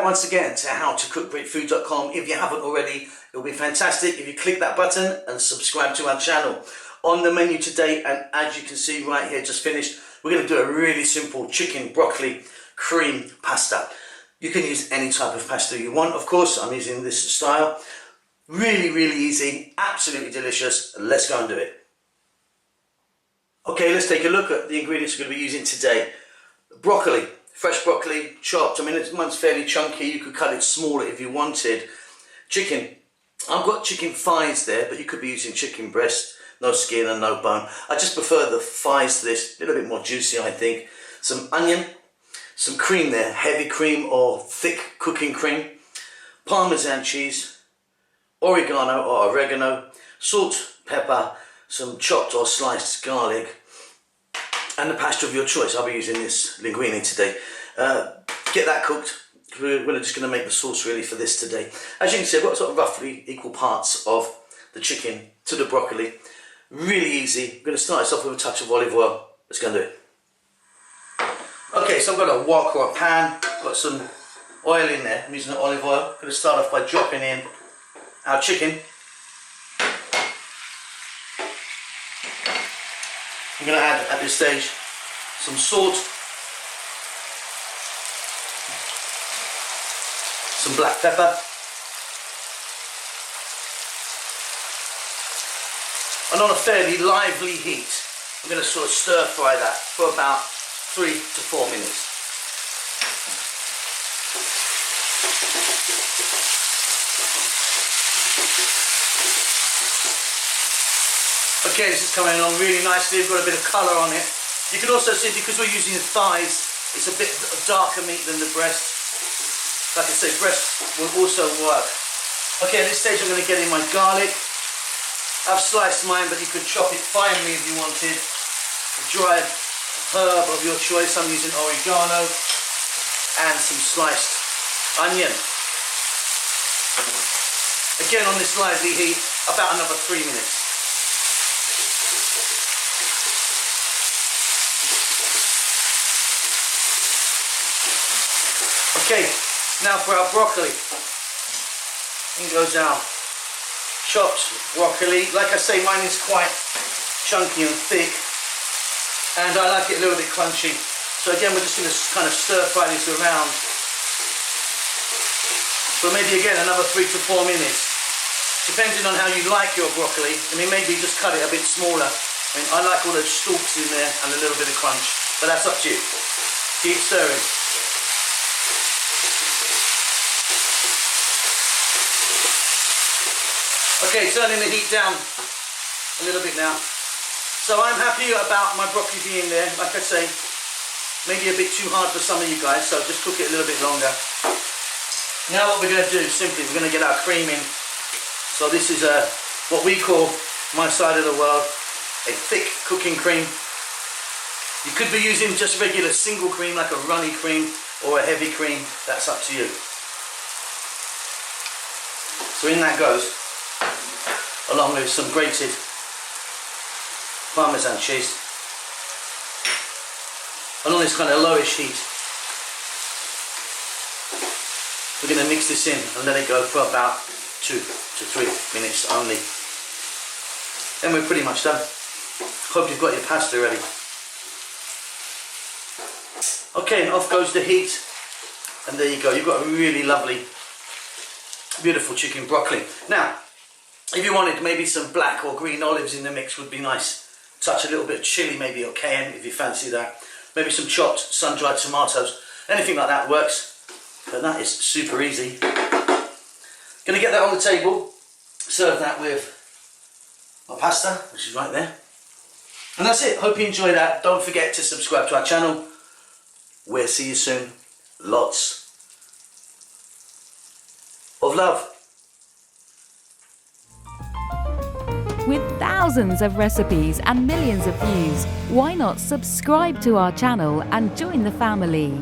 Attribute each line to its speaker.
Speaker 1: once again to howtocookgreatfood.com. If you haven't already, it'll be fantastic if you click that button and subscribe to our channel. On the menu today, and as you can see right here, just finished, we're going to do a really simple chicken broccoli cream pasta. You can use any type of pasta you want, of course. I'm using this style. Really, really easy, absolutely delicious. Let's go and do it. Okay, let's take a look at the ingredients we're going to be using today. Broccoli, fresh broccoli, chopped. I mean, mine's fairly chunky. You could cut it smaller if you wanted. Chicken. I've got chicken thighs there, but you could be using chicken breast. No skin and no bone. I just prefer the thighs to this, a little bit more juicy, I think. Some onion, some cream there, heavy cream or thick cooking cream, Parmesan cheese, oregano or oregano, salt, pepper, some chopped or sliced garlic, and the pasta of your choice. I'll be using this linguine today. Get that cooked. We're just going to make the sauce really for this today. As you can see, I've got sort of roughly equal parts of the chicken to the broccoli. Really easy. I'm going to start this off with a touch of olive oil. Let's go and do it. Okay, so I've got a wok or a pan. Got some oil in there. I'm using the olive oil. I'm going to start off by dropping in our chicken. I'm going to add at this stage some salt, some black pepper, and on a fairly lively heat, I'm going to sort of stir fry that for about 3 to 4 minutes. Okay, this is coming along really nicely. We've got a bit of colour on it. You can also see, because we're using the thighs, it's a bit darker meat than the breast. Like I say, breast will also work. Okay, at this stage I'm going to get in my garlic. I've sliced mine, but you could chop it finely if you wanted. A dried herb of your choice. I'm using oregano and some sliced onion. Again, on this lively heat, about another 3 minutes. Okay, now for our broccoli. In goes our chopped broccoli. Like I say, mine is quite chunky and thick, and I like it a little bit crunchy. So again, we're just going to kind of stir fry this around for maybe again another 3 to 4 minutes, depending on how you like your broccoli. I mean, maybe just cut it a bit smaller. I mean, I like all those stalks in there and a little bit of crunch, but that's up to you. Keep stirring. Okay, turning the heat down a little bit now. So I'm happy about my broccoli being there. Like I say, maybe a bit too hard for some of you guys, so just cook it a little bit longer. Now what we're going to do, simply, we're going to get our cream in. So this is what we call, my side of the world, a thick cooking cream. You could be using just regular single cream, like a runny cream, or a heavy cream. That's up to you. So in that goes, along with some grated Parmesan cheese, and on this kind of lowish heat, we're going to mix this in and let it go for about 2 to 3 minutes only. Then we're pretty much done. Hope you've got your pasta ready. Okay, and off goes the heat, and there you go. You've got a really lovely, beautiful chicken broccoli. Now, if you wanted maybe some black or green olives in the mix, would be nice. Touch a little bit of chili maybe, or cayenne if you fancy that. Maybe some chopped sun-dried tomatoes. Anything like that works. But that is super easy. Gonna get that on the table. Serve that with my pasta, which is right there. And that's it. Hope you enjoy that. Don't forget to subscribe to our channel. We'll see you soon. Lots of love.
Speaker 2: With thousands of recipes and millions of views, why not subscribe to our channel and join the family?